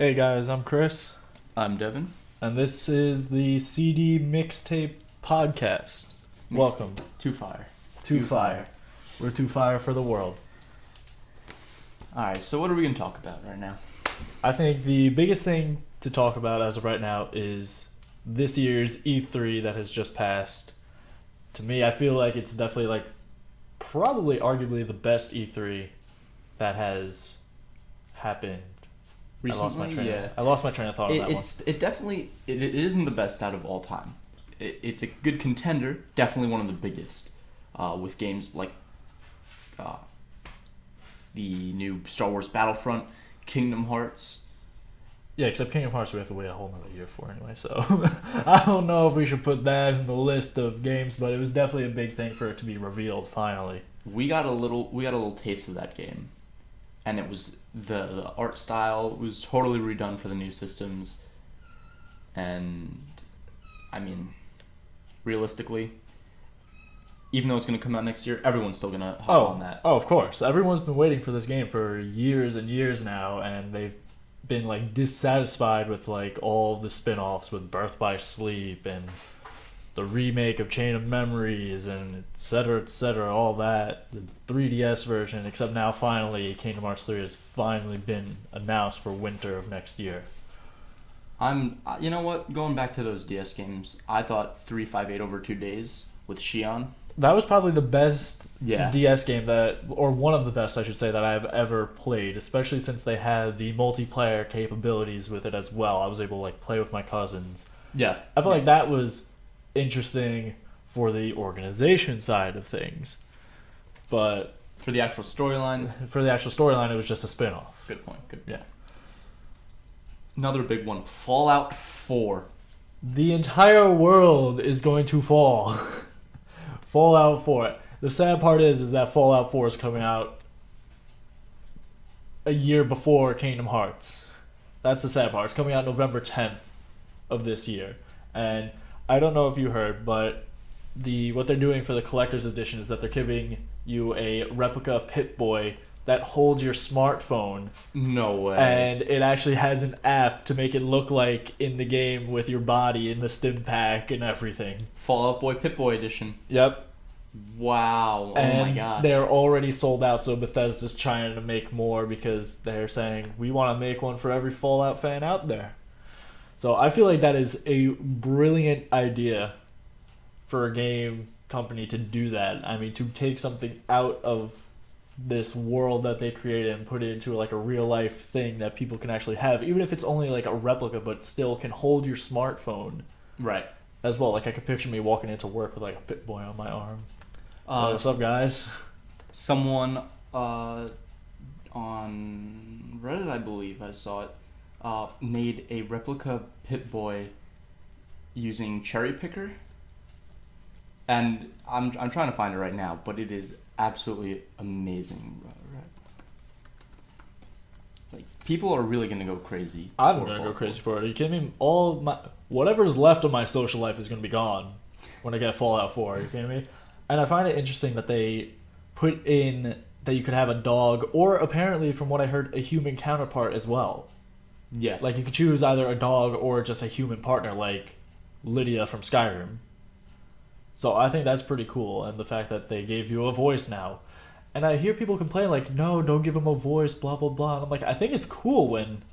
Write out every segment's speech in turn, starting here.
Hey guys, I'm Chris, I'm Devin. and this is the CD Mixtape Podcast. Welcome. Too fire. Too fire. We're too fire for the world. Alright, so what are we going to talk about right now? I think the biggest thing to talk about as of right now is this year's E3 that has just passed. To me, I feel like it's definitely probably arguably the best E3 that has happened. Recently, I lost my train of thought on that one. It isn't the best out of all time. It's a good contender, definitely one of the biggest, with games like the new Star Wars Battlefront, Kingdom Hearts. Yeah, except Kingdom Hearts we have to wait a whole nother year for anyway, so I don't know if we should put that in the list of games, but it was definitely a big thing for it to be revealed finally. We got a little taste of that game, and it was the art style was totally redone for the new systems, and I mean, realistically, even though it's going to come out next year, everyone's still going to hop on that. Oh, of course. Everyone's been waiting for this game for years and years now, and they've been dissatisfied with all the spin-offs with Birth by Sleep and the remake of Chain of Memories and et cetera, all that. The 3DS version, except now finally Kingdom Hearts 3 has finally been announced for winter of next year. You know what? Going back to those DS games, I thought 358 over 2 days with Shion. That was probably the best Yeah. DS game or one of the best, I should say, that I've ever played, especially since they had the multiplayer capabilities with it as well. I was able to play with my cousins. Yeah. I feel like that was interesting for the organization side of things. But For the actual storyline, it was just a spin-off. good point. Good. Yeah. Another big one, Fallout 4. The entire world is going to fall. Fallout 4. The sad part is that Fallout 4 is coming out a year before Kingdom Hearts. That's the sad part. It's coming out November 10th of this year. And I don't know if you heard, but what they're doing for the collector's edition is that they're giving you a replica Pip-Boy that holds your smartphone. No way. And it actually has an app to make it look like in the game with your body in the stim pack and everything. Fallout Boy Pip-Boy edition. Yep. Wow. And oh my gosh. they're already sold out, so Bethesda's trying to make more because they're saying, we want to make one for every Fallout fan out there. So I feel like that is a brilliant idea for a game company to do that. I mean, to take something out of this world that they created and put it into a real life thing that people can actually have, even if it's only a replica, but still can hold your smartphone. Right. As well. I could picture me walking into work with a Pip-Boy on my arm. What's up, guys? Someone on Reddit, I believe I saw it, made a replica Pip-Boy using Cherry Picker, and I'm trying to find it right now, but it is absolutely amazing. People are really gonna go crazy. I'm gonna go crazy for it. Are you kidding me? Whatever's left of my social life is gonna be gone when I get Fallout 4. Are you kidding me? And I find it interesting that they put in that you could have a dog, or apparently, from what I heard, a human counterpart as well. Yeah. You could choose either a dog or just a human partner, like Lydia from Skyrim. So I think that's pretty cool, and the fact that they gave you a voice now. And I hear people complain, no, don't give him a voice, blah, blah, blah. And I'm like, I think it's cool when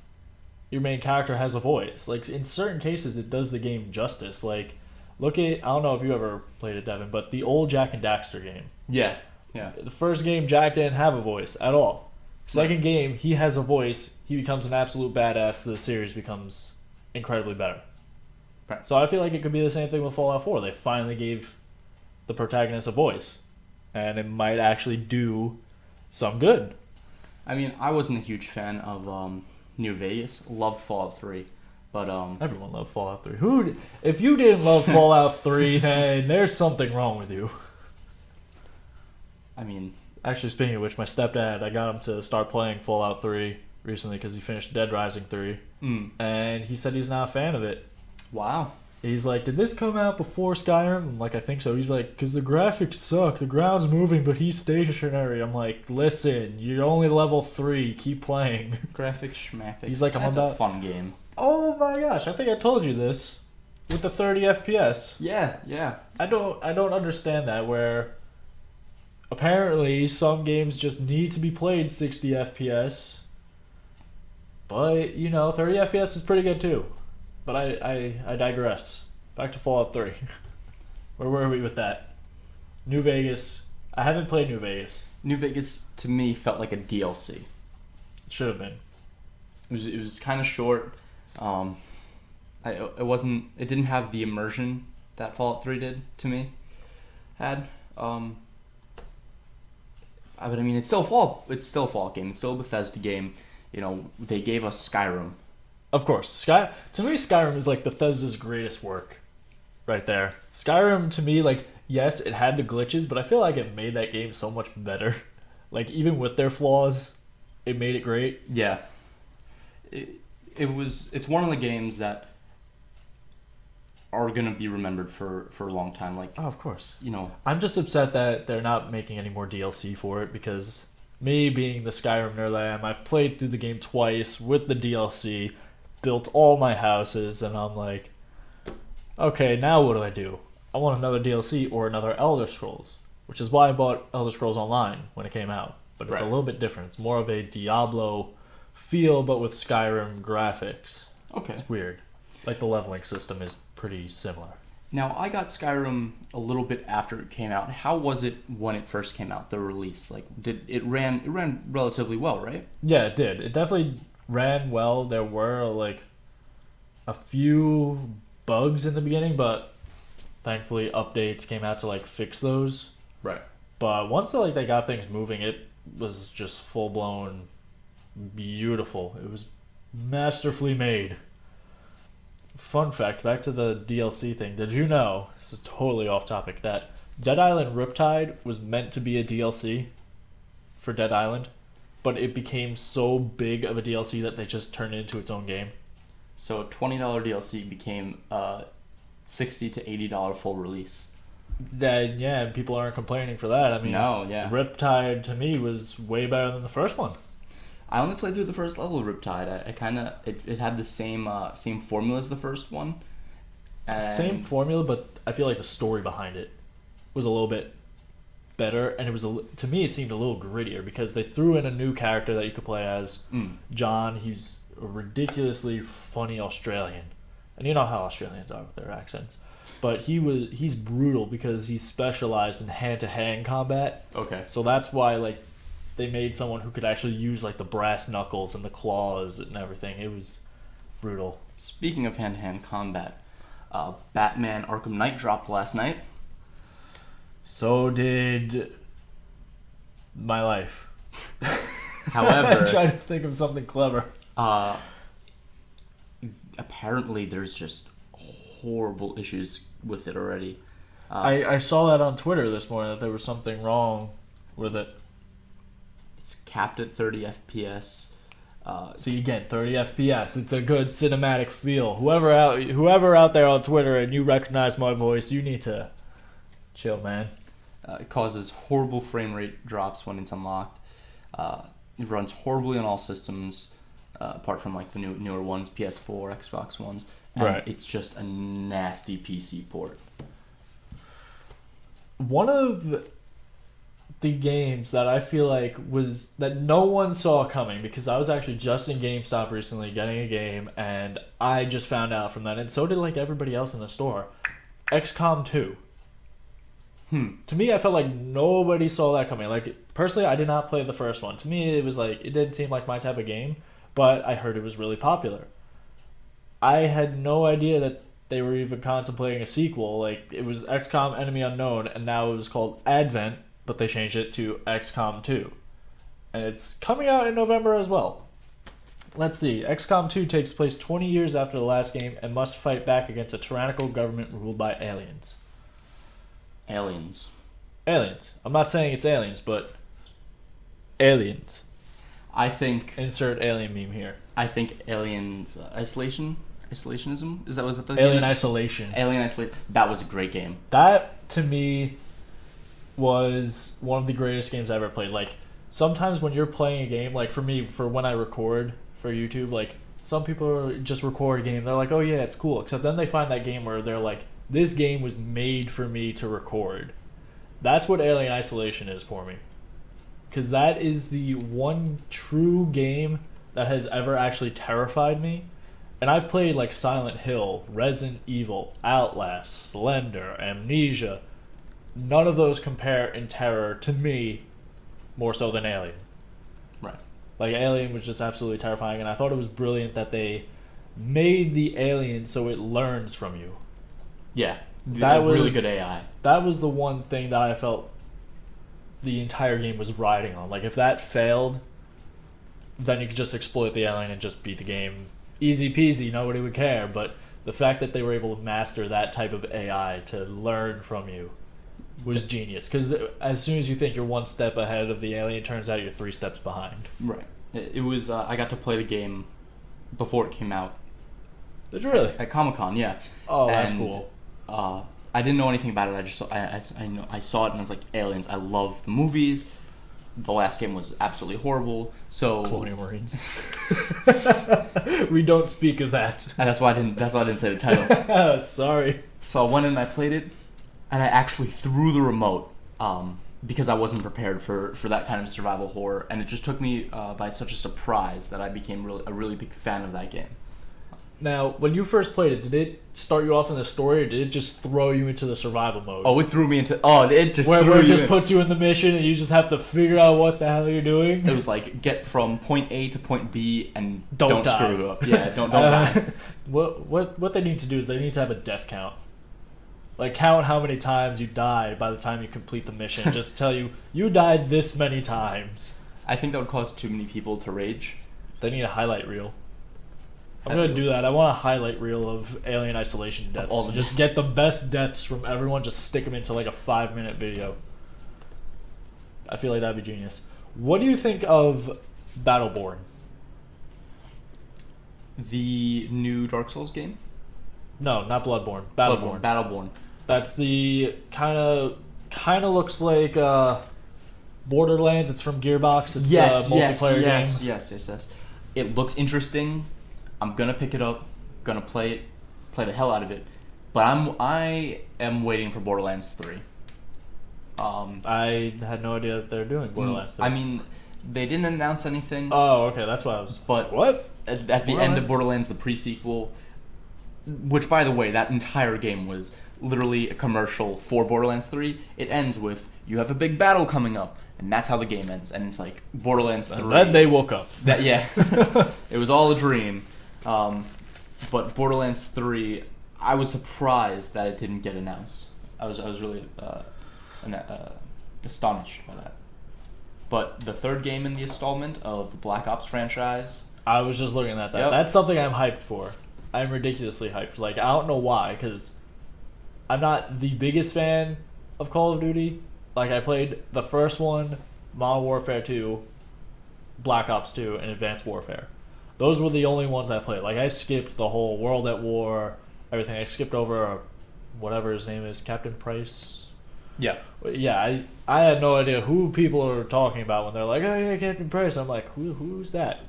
your main character has a voice. In certain cases, it does the game justice. Look at, I don't know if you ever played it, Devin, but the old Jak and Daxter game. Yeah. Yeah. The first game, Jak didn't have a voice at all. Second game, he has a voice. He becomes an absolute badass. The series becomes incredibly better. Right. So I feel like it could be the same thing with Fallout 4. They finally gave the protagonist a voice. And it might actually do some good. I mean, I wasn't a huge fan of New Vegas. Loved Fallout 3. But everyone loved Fallout 3. If you didn't love Fallout 3, then there's something wrong with you. I mean, actually, speaking of which, my stepdad, I got him to start playing Fallout 3 recently because he finished Dead Rising 3. And he said he's not a fan of it. Wow. He's like, did this come out before Skyrim? I'm like, I think so. He's like, because the graphics suck. The ground's moving, but he's stationary. I'm like, listen, you're only level 3. Keep playing. Graphic schmaffic. He's like, That's a fun game. Oh my gosh, I think I told you this. With the 30 FPS. Yeah. I don't understand that, where apparently some games just need to be played 60 FPS. But, 30 FPS is pretty good too. But I digress. Back to Fallout 3. Where were we with that? New Vegas. I haven't played New Vegas. New Vegas to me felt like a DLC. It should have been. It was kind of short. It didn't have the immersion that Fallout 3 did to me. But I mean, it's still a Fallout game. It's still a Bethesda game. They gave us Skyrim. Of course. To me, Skyrim is like Bethesda's greatest work. Right there. Skyrim, to me, like, yes, it had the glitches, but I feel like it made that game so much better. Like, even with their flaws, it made it great. Yeah. It's one of the games that are going to be remembered for a long time. Like, oh, of course. I'm just upset that they're not making any more DLC for it, because me being the Skyrim nerd I am, I've played through the game twice with the DLC, built all my houses, and I'm like, okay, now what do I do? I want another DLC or another Elder Scrolls, which is why I bought Elder Scrolls Online when it came out. But it's a little bit different. It's more of a Diablo feel, but with Skyrim graphics. Okay. It's weird. Like, the leveling system is pretty similar. Now, I got Skyrim a little bit after it came out. How was it when it first came out, the release? Like, it ran relatively well, right? Yeah, it did. It definitely ran well. There were, like, a few bugs in the beginning, but thankfully updates came out to, like, fix those. Right. But once they got things moving, it was just full-blown beautiful. It was masterfully made. Fun fact, back to the DLC thing. Did you know, this is totally off topic, that Dead Island Riptide was meant to be a DLC for Dead Island, but it became so big of a DLC that they just turned it into its own game? So a $20 DLC became a $60 to $80 full release. That, yeah, and people aren't complaining for that. I mean, no, yeah. Riptide to me was way better than the first one. I only played through the first level of Riptide. I kind of it had the same formula as the first one. And same formula, but I feel like the story behind it was a little bit better, and it was to me it seemed a little grittier because they threw in a new character that you could play as John. He's a ridiculously funny Australian, and you know how Australians are with their accents. But he's brutal because he's specialized in hand-to-hand combat. Okay. So that's why they made someone who could actually use the brass knuckles and the claws and everything. It was brutal. Speaking of hand-to-hand combat, Batman Arkham Knight dropped last night. So did my life. However, I'm trying to think of something clever. Apparently there's just horrible issues with it already. I saw that on Twitter this morning that there was something wrong with it. It's capped at 30 FPS. See, again, 30 FPS. It's a good cinematic feel. Whoever out there on Twitter and you recognize my voice, you need to chill, man. It causes horrible frame rate drops when it's unlocked. It runs horribly on all systems, apart from the newer ones, PS4, Xbox Ones. And right. It's just a nasty PC port. One of the games that I feel like was that no one saw coming, because I was actually just in GameStop recently getting a game, and I just found out from that, and so did everybody else in the store. XCOM 2. To me, I felt like nobody saw that coming. Personally, I did not play the first one. To me, it was it didn't seem like my type of game, but I heard it was really popular. I had no idea that they were even contemplating a sequel. It was XCOM Enemy Unknown, and now it was called Advent, but they changed it to XCOM 2. And it's coming out in November as well. Let's see. XCOM 2 takes place 20 years after the last game and must fight back against a tyrannical government ruled by aliens. Aliens. I'm not saying it's aliens, but aliens. I think... Insert alien meme here. I think Aliens Isolation Isolationism? Was that the Alien game Isolation. Alien Isolation. That was a great game. That, to me, was one of the greatest games I ever played. Like, sometimes when you're playing a game, like for me, for when I record for YouTube, like, some people just record a game, they're like, oh yeah, it's cool. Except then they find that game where they're like, this game was made for me to record. That's what Alien Isolation is for me. Because that is the one true game that has ever actually terrified me. And I've played like Silent Hill, Resident Evil, Outlast, Slender, Amnesia. None of those compare in terror to me more so than Alien. Right. Like, Alien was just absolutely terrifying, and I thought it was brilliant that they made the alien so it learns from you. Yeah. That was really good AI. That was the one thing that I felt the entire game was riding on. Like, if that failed, then you could just exploit the alien and just beat the game. Easy peasy, nobody would care. But the fact that they were able to master that type of AI to learn from you was genius. Because as soon as you think you're one step ahead of the alien, it turns out you're 3 steps behind. Right. It was. I got to play the game before it came out. Did you really? At Comic-Con, yeah. Oh, that's cool. I didn't know anything about it. I just saw, I saw it and I was like, aliens. I love the movies. The last game was absolutely horrible. So Colonial Marines. We don't speak of that. And that's why I didn't say the title. Sorry. So I went in and I played it, and I actually threw the remote because I wasn't prepared for that kind of survival horror, and it just took me by such a surprise that I became a really big fan of that game. Now, when you first played it, did it start you off in the story, or did it just throw you into the survival mode? Oh, it threw me into... Oh, it just where threw it you just in. puts you in the mission, and you just have to figure out what the hell you're doing? It was like, get from point A to point B, and don't die. Screw up. Yeah, don't die. What they need to do is they need to have a death count. Like, count how many times you die by the time you complete the mission. Just tell you died this many times. I think that would cause too many people to rage. They need a highlight reel. I'm going to do that. I want a highlight reel of Alien Isolation deaths. All the just get the best deaths from everyone, just stick them into like a 5-minute video. I feel like that'd be genius. What do you think of Battleborn? The new Dark Souls game? No, not Bloodborne. Battleborn. Battleborn. That's the kind of looks like Borderlands. It's from Gearbox. It's a multiplayer game. Yes. It looks interesting. I'm gonna pick it up, gonna play the hell out of it, but I am waiting for Borderlands 3. I had no idea that they're doing Borderlands 3. I mean, they didn't announce anything. Oh, okay, that's why I was. But what? At the end of Borderlands, the pre-sequel, which by the way, that entire game was literally a commercial for Borderlands 3. It ends with you have a big battle coming up. And that's how the game ends. And it's like Borderlands 3. And then they woke up. It was all a dream. But Borderlands 3, I was surprised that it didn't get announced. I was really astonished by that. But the third game in the installment of the Black Ops franchise... I was just looking at that. Yep. That's something I'm hyped for. I'm ridiculously hyped. Like, I don't know why, because I'm not the biggest fan of Call of Duty. Like, I played the first one, Modern Warfare 2, Black Ops 2, and Advanced Warfare. Those were the only ones I played. Like, I skipped the whole World at War, everything. I skipped over whatever his name is, Captain Price. Yeah. Yeah, I had no idea who people are talking about when they're like, oh yeah, Captain Price. I'm like, who's that?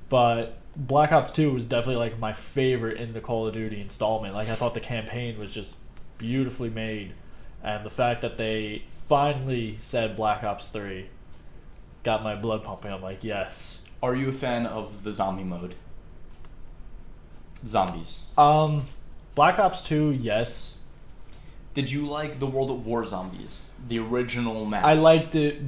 But Black Ops 2 was definitely like my favorite in the Call of Duty installment. Like, I thought the campaign was just beautifully made. And the fact that they finally said Black Ops 3 got my blood pumping. I'm like, yes. Are you a fan of the zombie mode? Zombies. Black Ops 2, yes. Did you like the World at War zombies? The original maps? I liked it,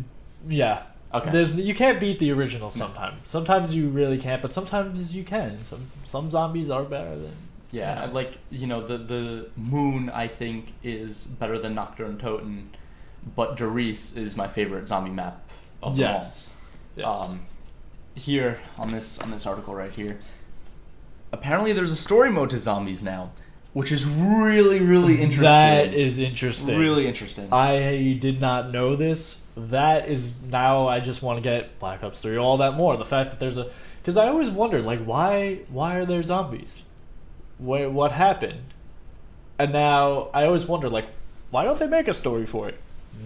yeah. Okay. You can't beat the original sometimes. Sometimes you really can't, but sometimes you can. Some zombies are better than... Yeah, like, the Moon, I think, is better than Nocturne Toten, but Darius is my favorite zombie map of them all. Yes. Here, on this article right here, apparently there's a story mode to zombies now, which is really, really interesting. That is interesting. Really interesting. I did not know this. That is, now I just want to get Black Ops 3 all that more. The fact that there's because I always wondered, like, why are there zombies? Wait, what happened? And now I always wonder, like, why don't they make a story for it?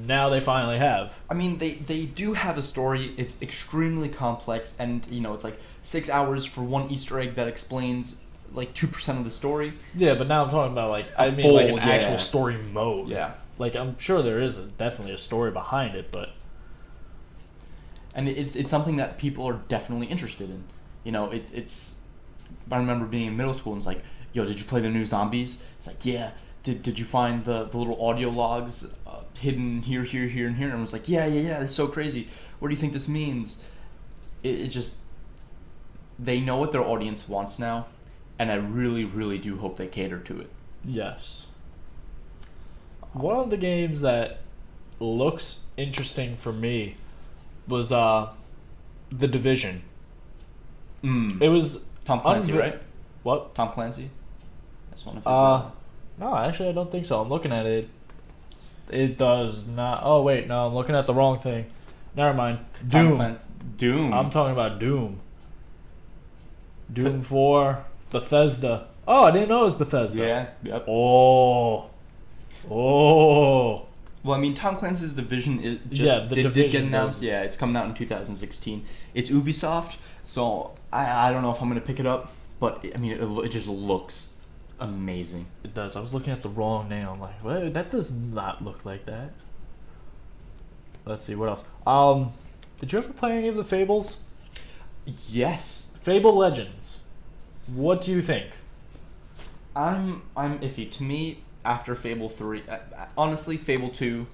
Now they finally have. I mean, they do have a story. It's extremely complex, and it's like 6 hours for one Easter egg that explains like 2% of the story. Yeah, but now I'm talking about like A mean like full, an actual story mode. Yeah. Like I'm sure there is definitely a story behind it, but And it's something that people are definitely interested in. It's. I remember being in middle school and it's like, yo, did you play the new Zombies? It's like, yeah. Did you find the little audio logs hidden here, here, here, and here? And I was like, yeah, it's so crazy. What do you think this means? It just, they know what their audience wants now, and I really, really do hope they cater to it. yes. One of the games that looks interesting for me was The Division. It was Tom Clancy, right? What? Tom Clancy? That's one of his... No, actually, I don't think so. I'm looking at it. It does not. Oh wait, no, I'm looking at the wrong thing. Never mind. Doom. Doom. I'm talking about Doom. Doom 4, Bethesda. Oh, I didn't know it was Bethesda. Yeah. Yep. Oh. Well, I mean, Tom Clancy's Division did get announced. Yeah, it's coming out in 2016. It's Ubisoft, so I don't know if I'm gonna pick it up, but I mean, it just looks amazing. It does. I was looking at the wrong name. I'm like, what? That does not look like that. Let's see, what else? Did you ever play any of the Fables? Yes. Fable Legends. What do you think? I'm iffy. To me, after Fable 3, honestly, Fable 1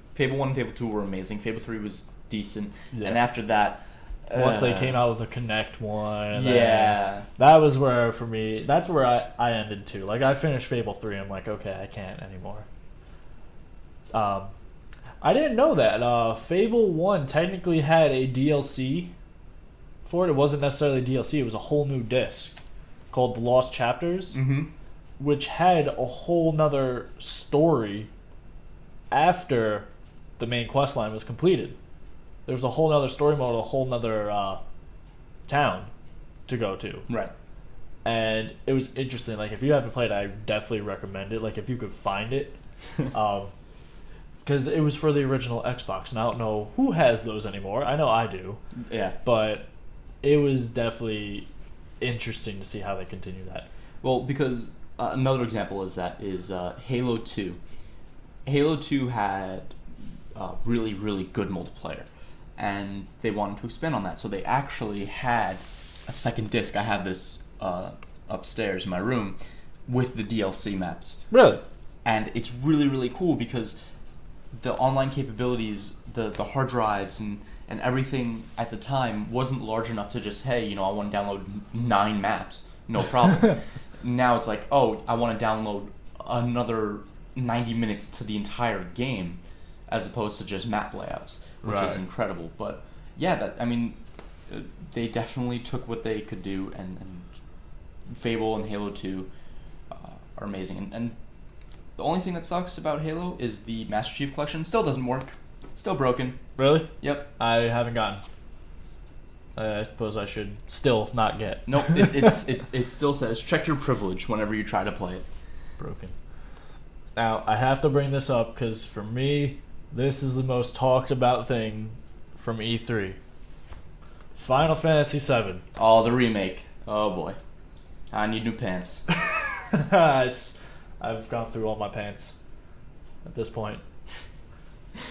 and Fable 2 were amazing. Fable 3 was decent. Yeah. And after that... Once they came out with the Connect one. Yeah. That was where, for me, that's where I ended too. Like, I finished Fable 3, I'm like, okay, I can't anymore. I didn't know that. Fable 1 technically had a DLC for it. It wasn't necessarily DLC, it was a whole new disc called The Lost Chapters, which had a whole nother story after the main quest line was completed. There was a whole nother story mode, a whole nother town to go to. Right. And it was interesting. Like, if you haven't played it, I definitely recommend it. Like, if you could find it. Because it was for the original Xbox, and I don't know who has those anymore. I know I do. Yeah. But it was definitely interesting to see how they continue that. Well, because another example is Halo 2. Halo 2 had really, really good multiplayer, and they wanted to expand on that. So they actually had a second disc. I have this upstairs in my room with the DLC maps. Really? And it's really, really cool because the online capabilities, the hard drives and everything at the time wasn't large enough to just, hey, I want to download 9 maps. No problem. Now it's like, oh, I want to download another 90 minutes to the entire game as opposed to just map layouts, which is incredible. But yeah, they definitely took what they could do, and Fable and Halo 2 are amazing. And the only thing that sucks about Halo is the Master Chief Collection still doesn't work. Still broken. Really? Yep. I haven't gotten. I suppose I should still not get. Nope. It still says check your privilege whenever you try to play it. Broken. Now, I have to bring this up because for me, this is the most talked about thing from E3. Final Fantasy VII. Oh, the remake. Oh boy. I need new pants. I've gone through all my pants at this point.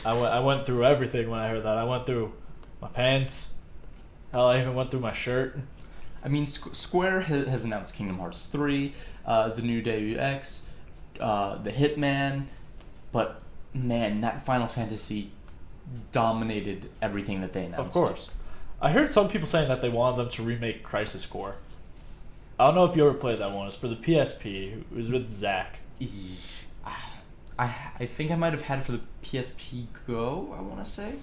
I went through everything when I heard that. I went through my pants. Hell, I even went through my shirt. I mean, Square has announced Kingdom Hearts 3, the new Deus Ex, the Hitman, but man, that Final Fantasy dominated everything that they announced. Of course. I heard some people saying that they wanted them to remake Crisis Core. I don't know if you ever played that one. It's for the PSP. It was with Zach. I think I might have had it for the PSP Go, I want to say.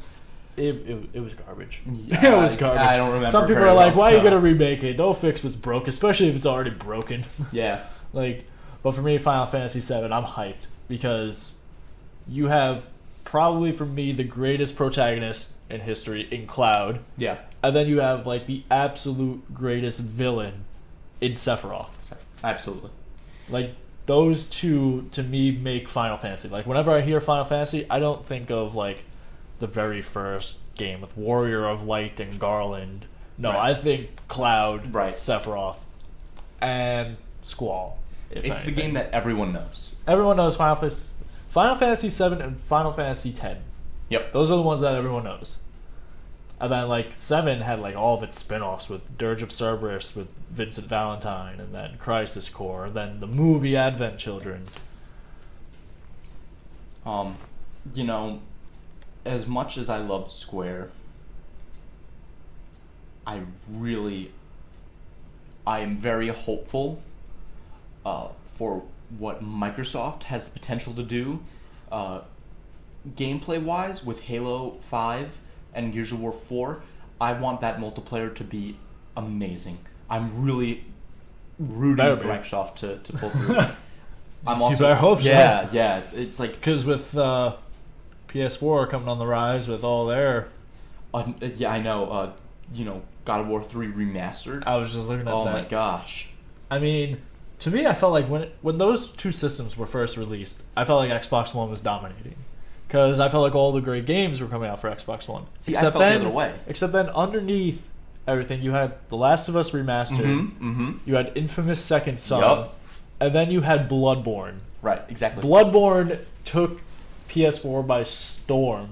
It was garbage. Yeah, it was garbage. I don't remember. Some people are like, why are you going to remake it? Don't fix what's broke, especially if it's already broken. Yeah. But for me, Final Fantasy VII, I'm hyped because you have probably, for me, the greatest protagonist in history in Cloud. Yeah. And then you have, the absolute greatest villain in Sephiroth. Absolutely. Like, those two, to me, make Final Fantasy. Like, whenever I hear Final Fantasy, I don't think of, like, the very first game with Warrior of Light and Garland. No, Right. I think Cloud, Right. Sephiroth, and Squall. It's anything. the game that everyone knows. Everyone knows Final Fantasy 7 and Final Fantasy 10. Yep. Those are the ones that everyone knows. And then, like, 7 had, like, all of its spin-offs with Dirge of Cerberus, with Vincent Valentine, and then Crisis Core, and then the movie Advent Children. You know, as much as I love Square, I am very hopeful for what Microsoft has the potential to do gameplay-wise with Halo 5 and Gears of War 4. I want that multiplayer to be amazing. I'm really rooting for Microsoft to pull through. I'm also, you better hope so. Yeah. It's like, Because with PS4 coming on the rise with all their... yeah, I know. God of War 3 remastered. I was just looking at that. Oh my gosh. I mean, to me, I felt like when those two systems were first released, I felt like Xbox One was dominating. Because I felt like all the great games were coming out for Xbox One. See, I felt the other way. Except then underneath everything, you had The Last of Us Remastered, you had Infamous Second Son, Yup. and then you had Bloodborne. Right, exactly. Bloodborne took PS4 by storm,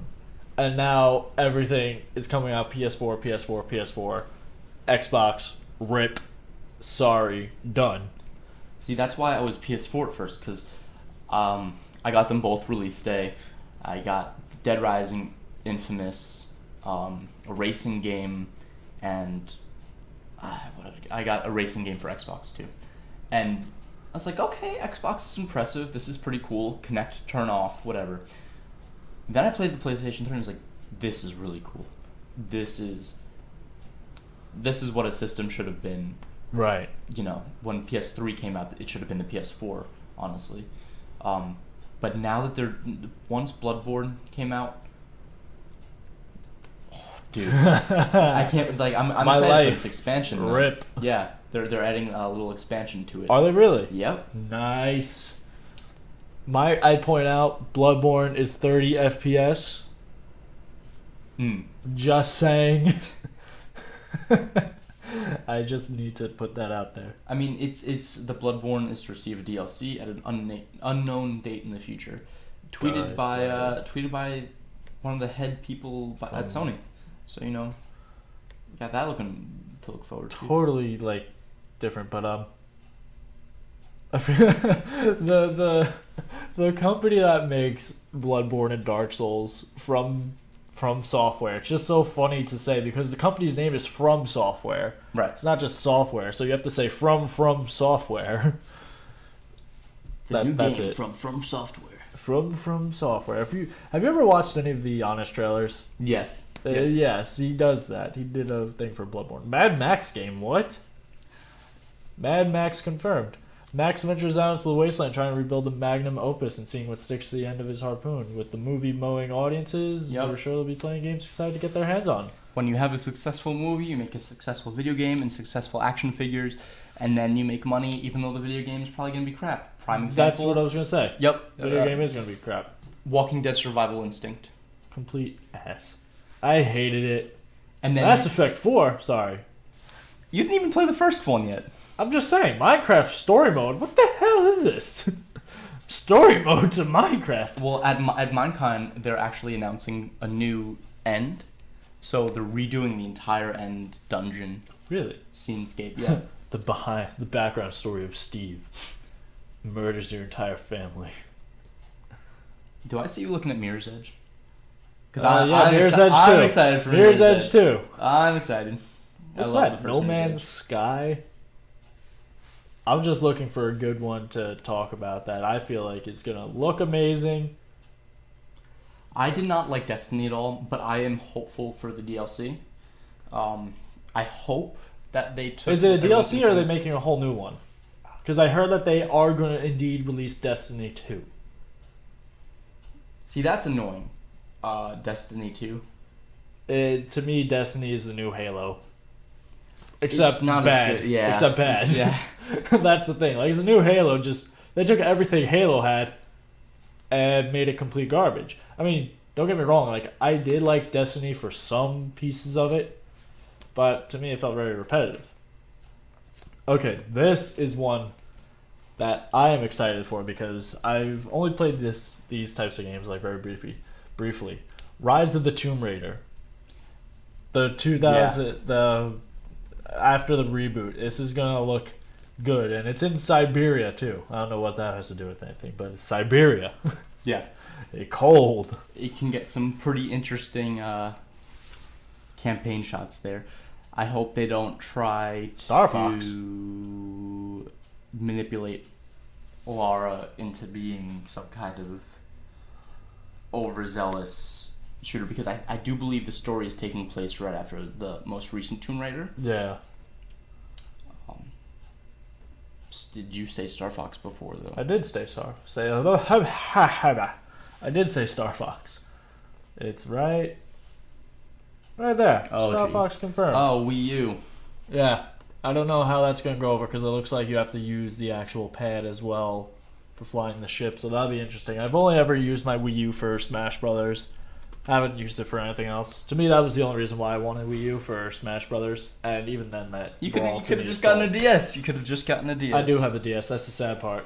and now everything is coming out PS4, Xbox, rip, sorry, done. See, that's why I was PS4 at first, because I got them both release day. I got Dead Rising, Infamous, a racing game, and I got a racing game for Xbox too. And I was like, okay, Xbox is impressive. This is pretty cool. Connect, turn off, whatever. Then I played the PlayStation 3 and I was like, this is really cool. This is what a system should have been. Right. When PS3 came out, it should have been the PS4, honestly. But now that once Bloodborne came out, dude, I can't, like, I'm My excited life. for this expansion. Though. Rip. Yeah, they're adding a little expansion to it. Are they really? Yep. Nice. I'd point out, Bloodborne is 30 FPS. Just saying. I just need to put that out there. I mean, it's the Bloodborne is to receive a DLC at an unknown date in the future. Tweeted by one of the head people at Sony. So we got that to look forward to. Totally like different, but the company that makes Bloodborne and Dark Souls from Software. It's just so funny to say because the company's name is From Software. Right. It's not just software, so you have to say from Software. That's it. From Software. From Software. Have you ever watched any of the Honest trailers? Yes. Yes, he does that. He did a thing for Bloodborne. Mad Max game, what? Mad Max confirmed. Max ventures out into the wasteland trying to rebuild the magnum opus and seeing what sticks to the end of his harpoon. With the movie mowing audiences, we're sure they'll be playing games excited to get their hands on. When you have a successful movie, you make a successful video game and successful action figures, and then you make money even though the video game is probably going to be crap. Prime example. That's what I was going to say. Yep. Video game is going to be crap. Walking Dead Survival Instinct. Complete ass. I hated it. And then Mass Effect 4, sorry. You didn't even play the first one yet. I'm just saying, Minecraft story mode. What the hell is this? Story mode to Minecraft. Well, at Minecon, they're actually announcing a new end. So they're redoing the entire end dungeon. Really? Scenescape, yeah. The background story of Steve murders your entire family. Do I see you looking at Mirror's Edge? Because Mirror's Edge 2. I'm excited for Mirror's Edge 2. I'm excited. What's that? No Man's Sky? I'm just looking for a good one to talk about that. I feel like it's going to look amazing. I did not like Destiny at all, but I am hopeful for the DLC. I hope that they took... Is it a DLC or are they making a whole new one? Because I heard that they are going to indeed release Destiny 2. See, that's annoying. Destiny 2. To me, Destiny is the new Halo. except It's not as bad. good, yeah. Except bad. Yeah. That's the thing. Like, the new Halo, just they took everything Halo had and made it complete garbage. I mean, don't get me wrong. Like, I did like Destiny for some pieces of it, but to me, it felt very repetitive. Okay, this is one that I am excited for because I've only played these types of games like very briefly. Rise of the Tomb Raider. The 2000 the after the reboot. This is gonna look good, and it's in Siberia too. I don't know what that has to do with anything, but it's Siberia. Yeah. It's cold. It can get some pretty interesting campaign shots there. I hope they don't try Star to Fox. manipulate Lara into being some kind of overzealous shooter, because I do believe the story is taking place right after the most recent Tomb Raider. Yeah. Did you say Star Fox before, though? I did say I did say Star Fox. It's right there. Oh, Star gee. Fox confirmed. Oh, Wii U. Yeah. I don't know how that's going to go over because it looks like you have to use the actual pad as well for flying the ship, so that'll be interesting. I've only ever used my Wii U for Smash Brothers. I haven't used it for anything else. To me, that was the only reason why I wanted Wii U for Smash Brothers, and even then, that You could brawl have to me just still- gotten a DS. You could have just gotten a DS. I do have a DS. That's the sad part.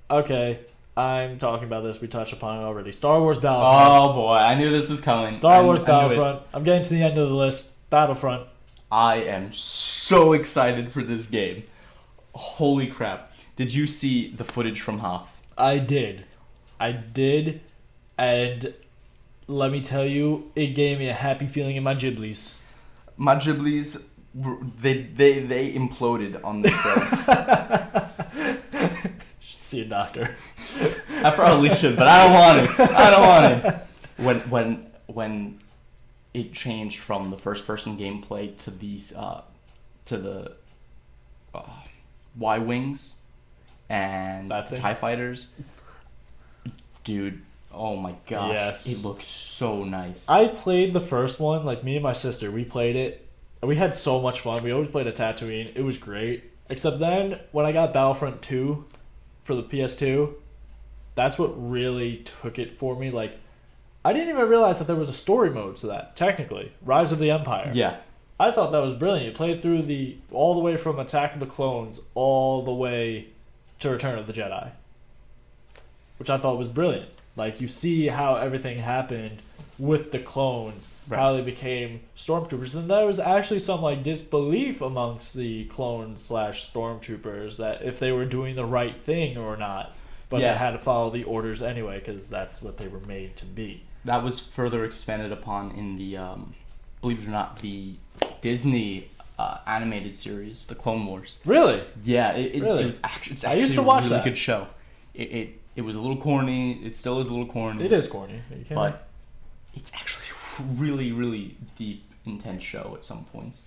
Okay, I'm talking about this. We touched upon it already. Star Wars Battlefront. Oh boy, I knew this was coming. Star Wars I knew it. Battlefront. I'm getting to the end of the list. Battlefront. I am so excited for this game. Holy crap. Did you see the footage from Hoth? I did, and let me tell you, it gave me a happy feeling in my giblies. My Ghibli's, they imploded on themselves. Should see a doctor. I probably should, but I don't want it. When it changed from the first person gameplay to these to the Y-Wings and That thing? TIE fighters, dude, oh my gosh, Yes. it looks so nice. I played the first one, like me and my sister, we played it. And we had so much fun. We always played at Tatooine. It was great. Except then, when I got Battlefront 2 for the PS2, that's what really took it for me. Like, I didn't even realize that there was a story mode to that, technically. Rise of the Empire. Yeah. I thought that was brilliant. You played through all the way from Attack of the Clones all the way to Return of the Jedi, which I thought was brilliant. Like, you see how everything happened with the clones, Right. how they became stormtroopers, and there was actually some like disbelief amongst the clones / stormtroopers that if they were doing the right thing or not, but Yeah. they had to follow the orders anyway because that's what they were made to be. That was further expanded upon in the, believe it or not, the Disney animated series, The Clone Wars. Really? Yeah, it Really? was actually, it's I actually used to a watch really that. good show. It was a little corny. It still is a little corny. It is corny. You can't- But it's actually a really, really deep, intense show at some points.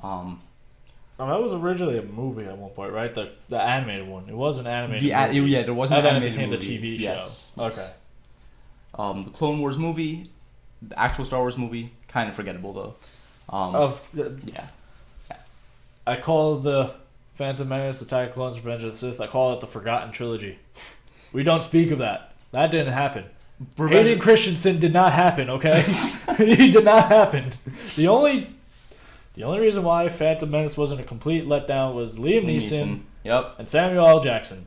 Oh, that was originally a movie at one point, right? The animated one. It was an animated movie. Yeah, there was an And then it animated became the movie. TV Yes. show. Okay. The Clone Wars movie, the actual Star Wars movie, kind of forgettable though. Yeah. I call the Phantom Menace, Attack of the Clones, Revenge of the Sith, I call it the Forgotten Trilogy. We don't speak of that. That didn't happen. Hayden Christensen did not happen, okay? He did not happen. The only reason why Phantom Menace wasn't a complete letdown was Liam Neeson Yep. and Samuel L. Jackson.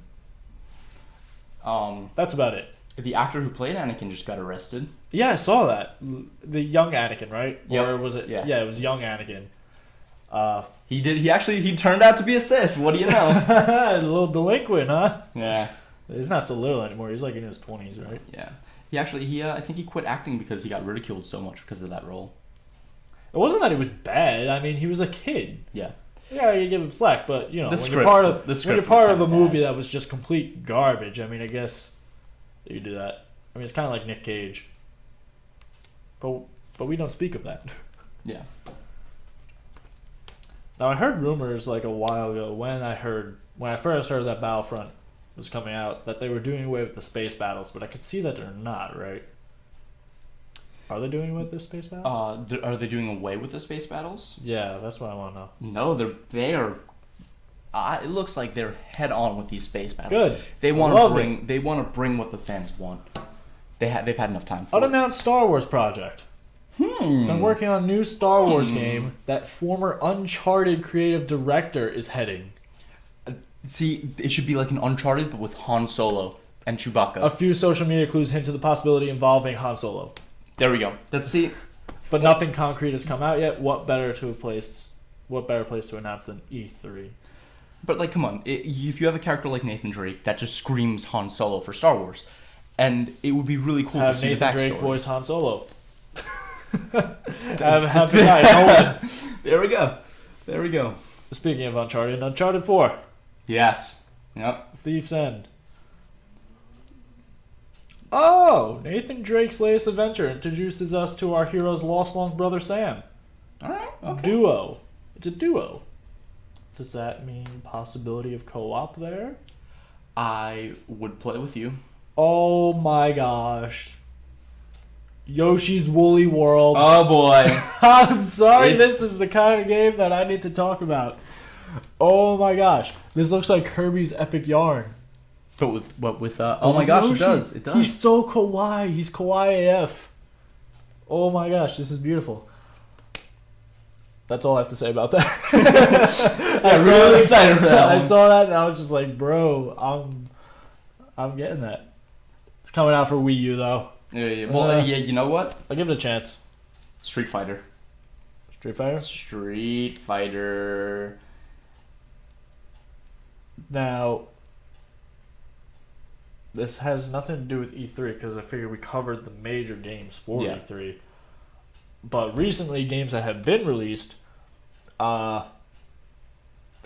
Um, That's about it. the actor who played Anakin just got arrested. Yeah, I saw that. The young Anakin, right? Yep. Or was it? Yeah. Yeah, it was young Anakin. He turned out to be a Sith. What do you know? A little delinquent, huh? Yeah. He's not so little anymore. He's like in his 20s, right? Yeah. I think he quit acting because he got ridiculed so much because of that role. It wasn't that he was bad. I mean, he was a kid. Yeah. Yeah, you give him slack, but you know, The when script you're part was- of the when script you're was part of a kinda movie bad. that was just complete garbage. I mean, I guess you do that. I mean, it's kind of like Nick Cage, but we don't speak of that. Yeah. Now, I heard rumors like a while ago when I first heard that Battlefront was coming out that they were doing away with the space battles, but I could see that they're not, right? Are they doing with the space battles? Are they doing away with the space battles? Yeah, that's what I want to know. No, they are. It looks like they're head on with these space battles. Good. They want to bring. They want to bring what the fans want. They've had enough time for unannounced Star Wars project. Been working on a new Star Wars game that former Uncharted creative director is heading. See, it should be like an Uncharted, but with Han Solo and Chewbacca. A few social media clues hint to the possibility involving Han Solo. There we go. But nothing concrete has come out yet. What better place to announce than E3? But like, come on, if you have a character like Nathan Drake that just screams Han Solo for Star Wars, and it would be really cool to see Nathan the backstory. Drake voice Han Solo. Have the guy. There we go. Speaking of Uncharted 4. Yes. Yep. Thief's End. Oh, Nathan Drake's latest adventure introduces us to our hero's lost long brother Sam. Alright, okay. Duo. It's a duo. Does that mean possibility of co-op there? I would play with you. Oh my gosh. Yoshi's Woolly World. Oh boy. I'm sorry, this is the kind of game that I need to talk about. Oh my gosh. This looks like Kirby's Epic Yarn. But with oh my gosh, Yoshi. It does. He's so kawaii. He's kawaii AF. Oh my gosh, this is beautiful. That's all I have to say about that. I'm really excited for that one. I saw that and I was just like, bro, I'm getting that. It's coming out for Wii U though. Yeah. Well, you know what? I'll give it a chance. Street Fighter. Street Fighter? Now, this has nothing to do with E3 because I figure we covered the major games for E3. But recently, games that have been released, I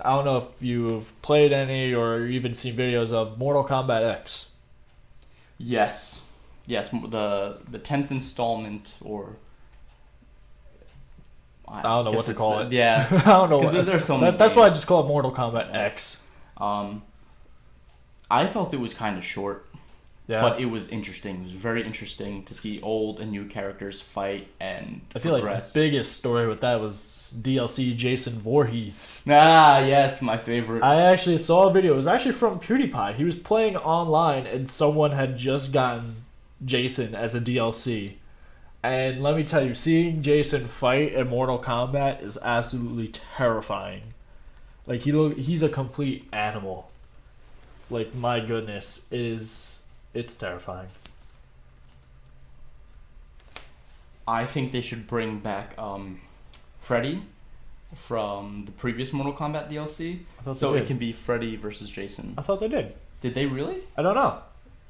don't know if you've played any or even seen videos of Mortal Kombat X. Yes, the 10th installment, or I don't know what to call it. Yeah, I don't know. There's so many that's why I just call it Mortal Kombat X. I felt it was kind of short. Yeah. But it was interesting. It was very interesting to see old and new characters fight and I feel progress. like the biggest story with that was DLC Jason Voorhees. Ah, yes, my favorite. I actually saw a video. It was actually from PewDiePie. He was playing online and someone had just gotten Jason as a DLC. And let me tell you, seeing Jason fight in Mortal Kombat is absolutely terrifying. Like, he's a complete animal. Like, my goodness, it's terrifying. I think they should bring back Freddy from the previous Mortal Kombat DLC, so it can be Freddy versus Jason. I thought they did. Did they really? I don't know.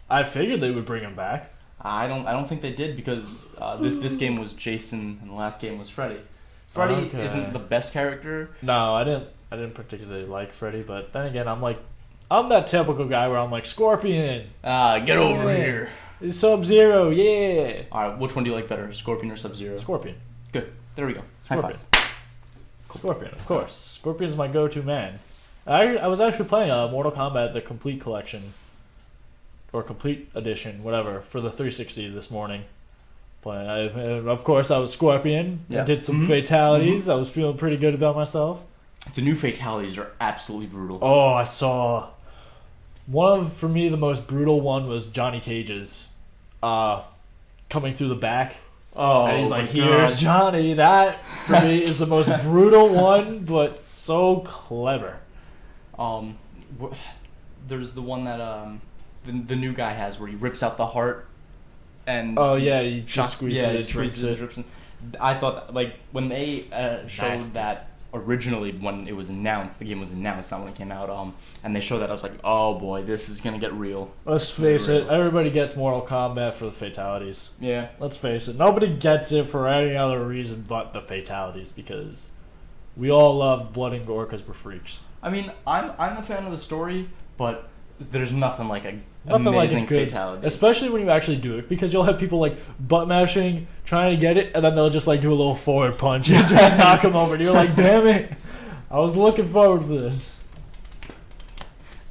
I figured they would bring him back. I don't think they did because this game was Jason and the last game was Freddy. Freddy isn't the best character. No, I didn't particularly like Freddy, but then again, I'm that typical guy where I'm like, Scorpion! Get over here! Sub-Zero, yeah! Alright, which one do you like better, Scorpion or Sub-Zero? Scorpion. Good. There we go. Scorpion. High five. Scorpion, of course. Scorpion's my go-to man. I was actually playing Mortal Kombat, the Complete Collection. Or Complete Edition, whatever, for the 360 this morning. Of course, I was Scorpion. Yeah. I did some fatalities. I was feeling pretty good about myself. The new fatalities are absolutely brutal. Oh, I saw... for me, the most brutal one was Johnny Cage's. Coming through the back. Oh, and he's like, here's Johnny. That, for me, is the most brutal one, but so clever. There's the one that the new guy has where he rips out the heart and he just squeezes it, drips it. I thought like when they showed that originally when it was announced, the game was announced, not when it came out, and they showed that, I was like, oh boy, this is gonna get real. Let's face it, everybody gets Mortal Kombat for the fatalities. Yeah. Let's face it, nobody gets it for any other reason but the fatalities, because we all love blood and gore because we're freaks. I mean, I'm a fan of the story, but there's nothing like a amazing fatality. Especially when you actually do it, because you'll have people like butt mashing, trying to get it, and then they'll just like do a little forward punch and just knock them over. And you're like, damn it, I was looking forward for this.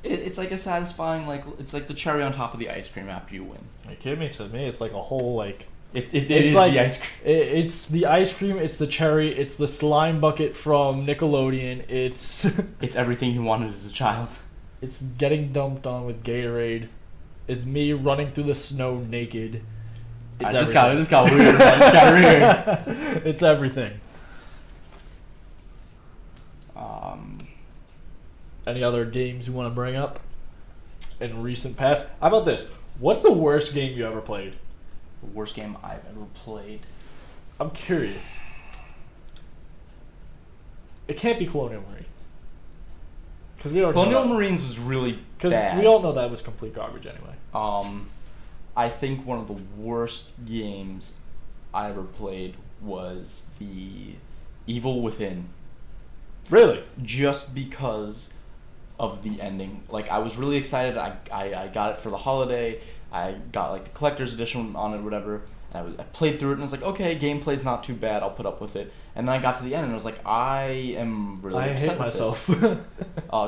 It's like a satisfying, like it's like the cherry on top of the ice cream after you win. Are you kidding me? To me, it's like a whole like It It's is like the ice cream. it's the ice cream. It's the cherry. It's the slime bucket from Nickelodeon. It's It's everything you wanted as a child. it's getting dumped on with Gatorade. It's me running through the snow naked. It's This everything. got weird. Man. This got weird. It's everything. Any other games you want to bring up in recent past? How about this? What's the worst game you ever played? The worst game I've ever played. I'm curious. It can't be Colonial Marines. Because we don't Colonial Marines was really Because bad. we all know that was complete garbage anyway. I think one of the worst games I ever played was the Evil Within. Really? Just because of the ending. Like, I was really excited. I got it for the holiday. I got like the collector's edition on it or whatever. And I played through it and I was like, okay, gameplay's not too bad. I'll put up with it. And then I got to the end and I was like, I am really upset hate with myself. this.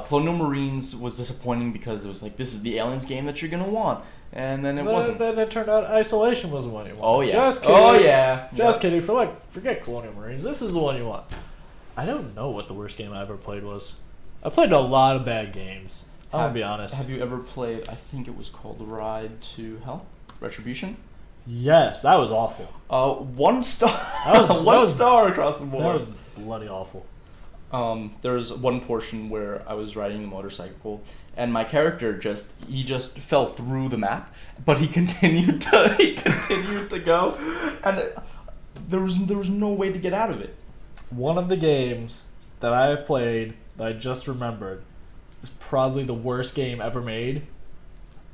Colonial Marines was disappointing because it was like, this is the Aliens game that you're going to want. And then it wasn't. Then it turned out Isolation was the one you wanted. Oh, yeah. Just kidding. Oh, yeah. Just kidding. Forget Colonial Marines. This is the one you want. I don't know what the worst game I ever played was. I played a lot of bad games. I'm going to be honest. Have you ever played, I think it was called Ride to Hell? Retribution? Yes, that was awful. 1 star. That was- One that was- star across the board. That was bloody awful. There was one portion where I was riding a motorcycle, and my character just fell through the map, but he continued to go, and there was no way to get out of it. One of the games that I have played that I just remembered is probably the worst game ever made.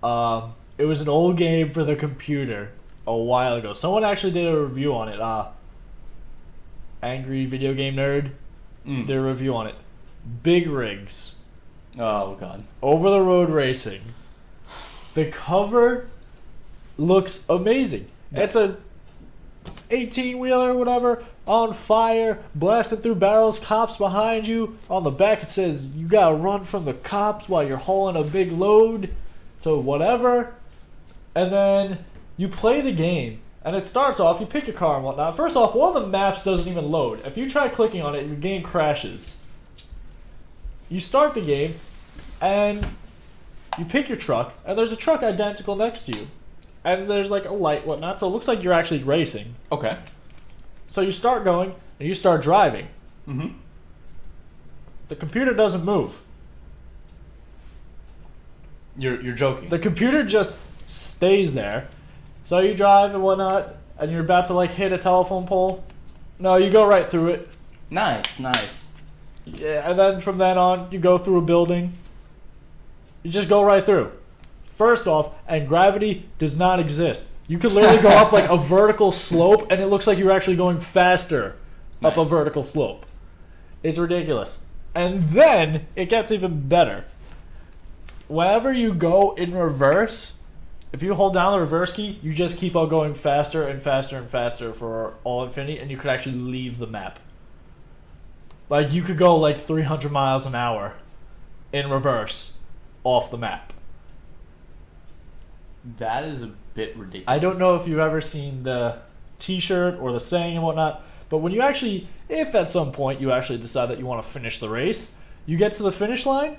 It was an old game for the computer a while ago. Someone actually did a review on it. Angry Video Game Nerd did a review on it. Big Rigs. Oh, God. Over the road racing. The cover looks amazing. Yeah. It's a 18-wheeler or whatever on fire, blasting through barrels, cops behind you. On the back it says you gotta run from the cops while you're hauling a big load to whatever. And then you play the game, and it starts off, you pick your car and whatnot. First off, one of the maps doesn't even load. If you try clicking on it, the game crashes. You start the game, and you pick your truck, and there's a truck identical next to you. And there's like a light, whatnot, so it looks like you're actually racing. Okay. So you start going, and you start driving. Mm-hmm. The computer doesn't move. You're joking. The computer just stays there. So you drive and whatnot, and you're about to like hit a telephone pole. No, you go right through it. Nice. Yeah, and then from then on, you go through a building. You just go right through. First off, and gravity does not exist. You could literally go up like a vertical slope, and it looks like you're actually going faster up a Nice. vertical slope. It's ridiculous. And then it gets even better. Whenever you go in reverse, if you hold down the reverse key, you just keep on going faster and faster and faster for all infinity, and you could actually leave the map. Like, you could go like 300 miles an hour in reverse off the map. That is a bit ridiculous. I don't know if you've ever seen the t-shirt or the saying and whatnot, but when you actually, if at some point you actually decide that you want to finish the race, you get to the finish line,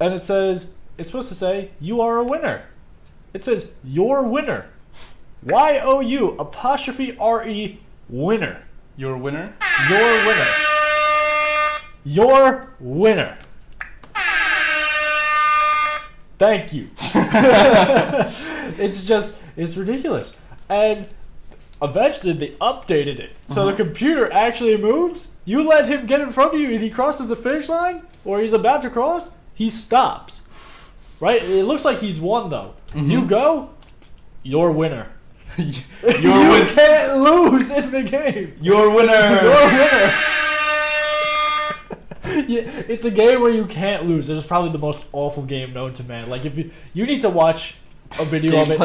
and it says, it's supposed to say, you are a winner. It says, you're winner. Y-O-U apostrophe R-E winner. You're a winner? Your winner. Your winner. Thank you. It's ridiculous. And eventually they updated it. So the computer actually moves. You let him get in front of you and he crosses the finish line, or he's about to cross, he stops. Right? It looks like he's won though. You go, you're winner. You can't lose in the game. You're a winner. You're a winner. Yeah, it's a game where you can't lose. It's probably the most awful game known to man. Like, if you need to watch a video of it,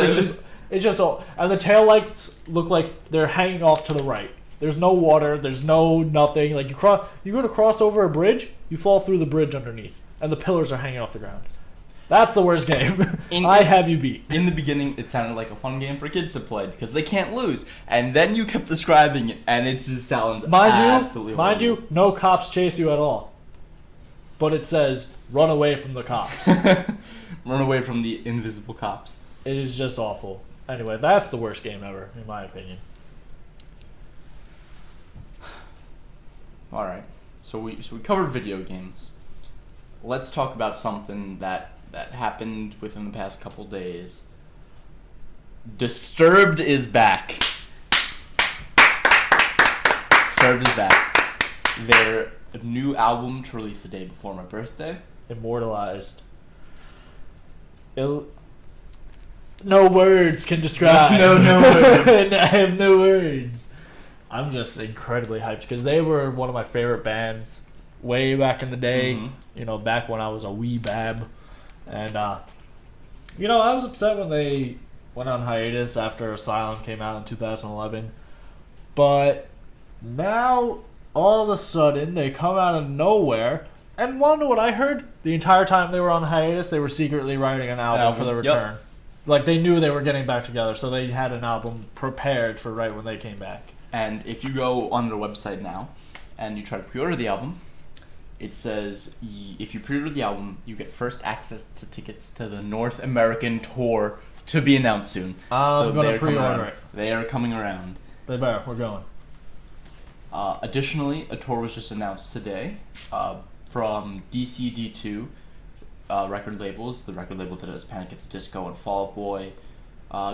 it's just all, and the taillights look like they're hanging off to the right. There's no water. There's no nothing. Like, you go to cross over a bridge, you fall through the bridge underneath, and the pillars are hanging off the ground. That's the worst game. I have you beat. In the beginning, it sounded like a fun game for kids to play because they can't lose. And then you kept describing it, and it just sounds absolutely Mind you, no cops chase you at all. But it says, run away from the cops. Run away from the invisible cops. It is just awful. Anyway, that's the worst game ever, in my opinion. All right. So we covered video games. Let's talk about something that happened within the past couple days. Disturbed is back. Disturbed is back. Their new album to release the day before my birthday. Immortalized. No words can describe. No words. I have no words. I'm just incredibly hyped because they were one of my favorite bands way back in the day. Mm-hmm. You know, back when I was a wee bab. And, you know, I was upset when they went on hiatus after Asylum came out in 2011. But now, all of a sudden, they come out of nowhere. And want to know what I heard? The entire time they were on hiatus, they were secretly writing an album for the return. Yep. Like, they knew they were getting back together, so they had an album prepared for right when they came back. And if you go on their website now and you try to pre-order the album, it says if you pre-order the album, you get first access to tickets to the North American tour to be announced soon. I'm going to pre-order it. They are coming around. They better. We're going. Additionally, a tour was just announced today from DCD2 record labels. The record label that does Panic at the Disco and Fall Out Boy.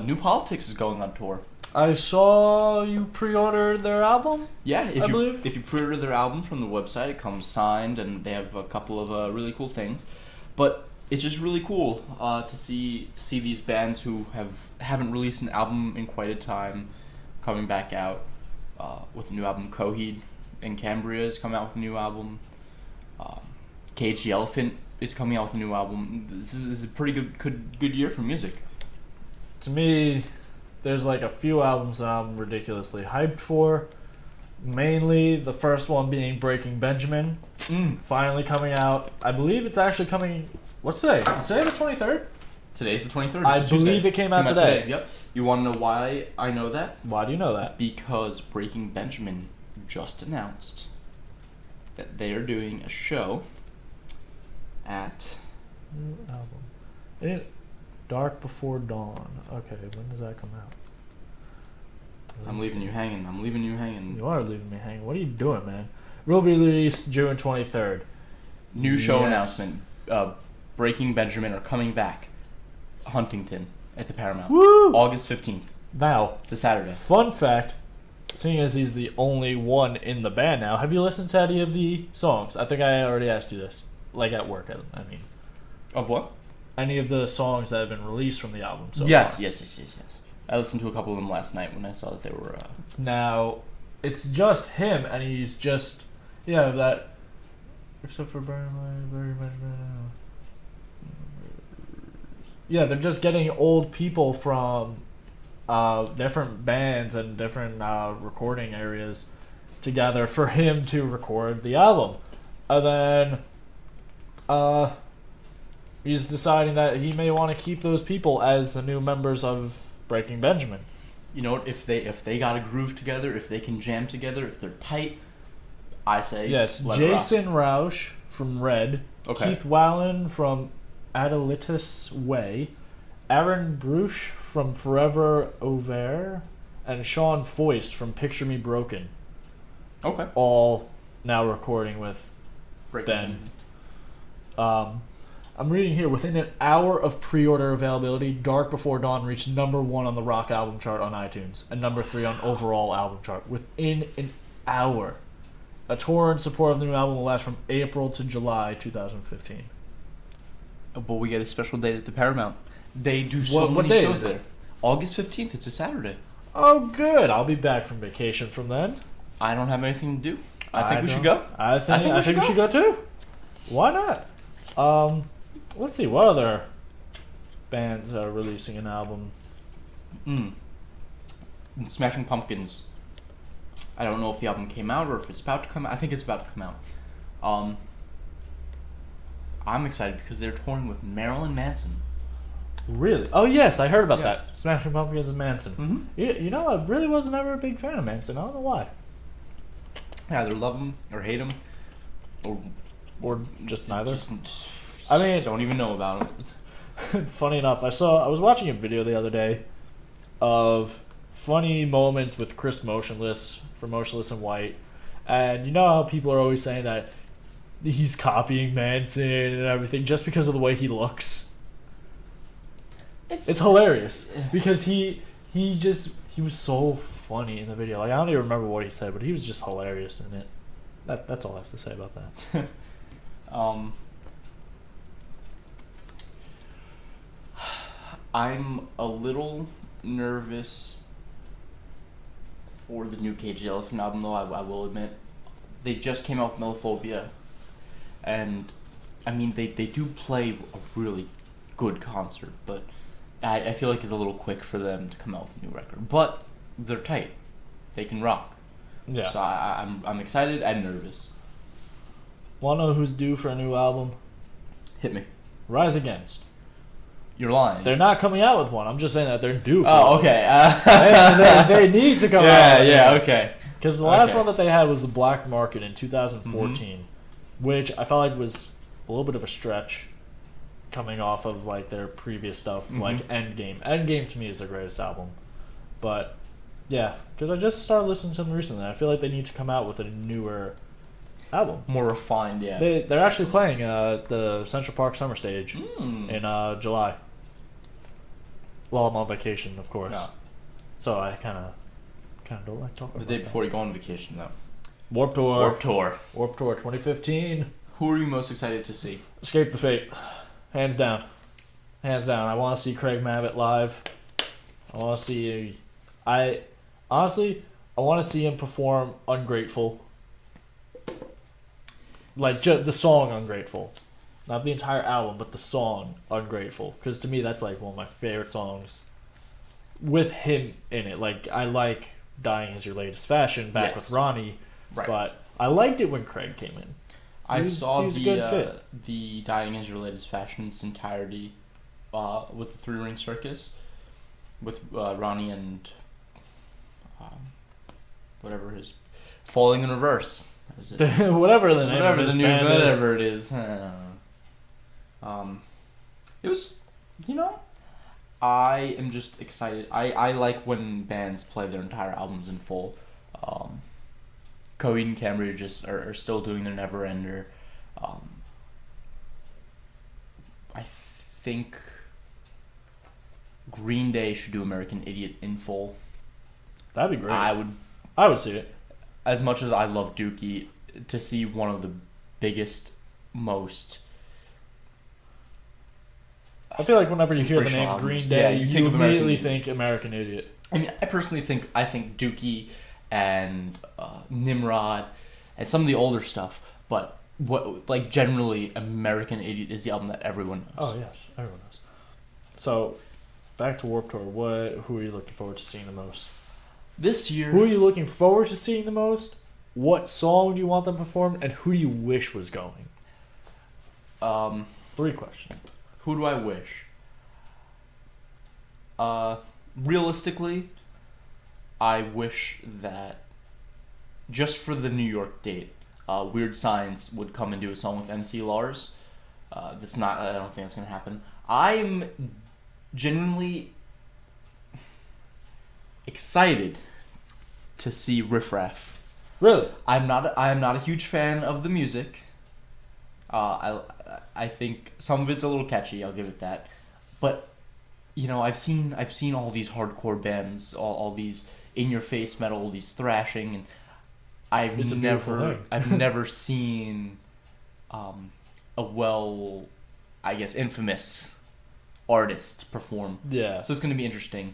New Politics is going on tour. I saw you pre-ordered their album. Yeah, I believe. If you pre-order their album from the website, it comes signed, and they have a couple of really cool things. But it's just really cool to see these bands who haven't released an album in quite a time coming back out with a new album. Coheed and Cambria is coming out with a new album. Cage the Elephant is coming out with a new album. This is a pretty good year for music. To me, there's like a few albums that I'm ridiculously hyped for. Mainly the first one being Breaking Benjamin. Finally coming out. I believe it's actually coming. What's today? Is today the 23rd? Today's the 23rd. I believe it came out today. Yep. You want to know why I know that? Why do you know that? Because Breaking Benjamin just announced that they are doing a show at New album. Dark Before Dawn. Okay, when does that come out? I'm leaving you hanging. You are leaving me hanging. What are you doing, man? Will be released June 23rd. New show announcement. Breaking Benjamin are coming back. Huntington at the Paramount. Woo! August 15th. Now, It's a Saturday. fun fact, seeing as he's the only one in the band now, have you listened to any of the songs? I think I already asked you this. Like at work, I mean. Of what? Any of the songs that have been released from the album so Yes. far. Yes. I listened to a couple of them last night when I saw that they were... Now, it's just him, and he's just... Yeah, that... Except for very much... Yeah, they're just getting old people from different bands and different recording areas together for him to record the album. And then he's deciding that he may want to keep those people as the new members of Breaking Benjamin. You know what? If they got a groove together, if they can jam together, if they're tight, I say... Yeah, it's let it rock. Jason Roush from Red, Okay. Keith Wallen from Adelitas Way, Aaron Bruch from Forever Over, and Sean Foist from Picture Me Broken. Okay. All now recording with Breaking Ben. I'm reading here, within an hour of pre-order availability, Dark Before Dawn reached number 1 on the rock album chart on iTunes and number 3 on overall album chart. Within an hour. A tour in support of the new album will last from April to July 2015. But we get a special date at the Paramount. They do so What many day shows is it? there. August 15th. It's a Saturday. Oh, good. I'll be back from vacation from then. I don't have anything to do. I think we should go. I think we should go too. Why not? Let's see, what other bands are releasing an album? Smashing Pumpkins. I don't know if the album came out or if it's about to come out. I think it's about to come out. I'm excited because they're touring with Marilyn Manson. Really? Oh yes, I heard about Yeah. that. Smashing Pumpkins and Manson. Mm-hmm. You know, I really was never a big fan of Manson. I don't know why. Either love him or hate him, Or just neither. I I mean- don't even know about him. Funny enough, I was watching a video the other day of funny moments with Chris Motionless from Motionless in White, and you know how people are always saying that he's copying Manson and everything just because of the way he looks. It's hilarious because he was so funny in the video. Like I don't even remember what he said, but he was just hilarious in it. That's all I have to say about that. I'm a little nervous for the new Cage the Elephant album, though. I will admit, they just came out with Melophobia, and I mean they do play a really good concert, but I feel like it's a little quick for them to come out with a new record. But they're tight; they can rock. Yeah. So I'm excited and nervous. Wanna know who's due for a new album? Hit me. Rise Against. You're lying. They're not coming out with one. I'm just saying that they're due for Oh, one. okay. They need to come out with Yeah, one. okay. Because the last Okay. one that they had was the Black Market in 2014, which I felt like was a little bit of a stretch coming off of like their previous stuff, like Endgame. Endgame to me is their greatest album. But yeah, because I just started listening to them recently. I feel like they need to come out with a newer album. More refined, yeah. They're actually playing the Central Park Summer Stage in July. Well, I'm on vacation, of course. Yeah. So I kind of don't like talking The about day that. before you go on vacation, though. Warped Tour. Warped Tour. 2015. Who are you most excited to see? Escape the Fate. Hands down. Hands down. I want to see Craig Mabbitt live. I want to see... I want to see him perform Ungrateful. Like, the song Ungrateful. Not the entire album, but the song Ungrateful. Because to me, that's like one of my favorite songs with him in it. Like, I like Dying Is Your Latest Fashion back with Ronnie, Right. but I liked it when Craig came in. I saw he was a good fit. the Dying Is Your Latest Fashion in its entirety with the Three Ring Circus with Ronnie and whatever his Falling in Reverse. Is it? Whatever the name Whatever of the his new band is. whatever it is. It was, I am just excited. I like when bands play their entire albums in full. Coheed and Cambria are still doing their Never Ender. I think Green Day should do American Idiot in full. That'd be great. I would see it. As much as I love Dookie, to see one of the biggest, most... I feel like whenever you hear the name Inspirational Green albums. Day, Yeah, you think of immediately American think American Idiot. I mean, I personally think Dookie and Nimrod and some of the older stuff, but generally American Idiot is the album that everyone knows. Oh yes, everyone knows. So, back to Warped Tour. Who are you looking forward to seeing the most? This year, Who are you looking forward to seeing the most? What song do you want them performed? And who do you wish was going? 3 questions. Who do I wish? Realistically, I wish that just for the New York date, Weird Science would come and do a song with MC Lars. That's not. I don't think that's gonna happen. I'm genuinely excited to see Riff Raff. Really? I am not a huge fan of the music. I think some of it's a little catchy. I'll give it that, but I've seen all these hardcore bands, all these in your face metal, all these thrashing, and It's a beautiful thing. I've never seen a I guess infamous artist perform. Yeah. So it's gonna be interesting.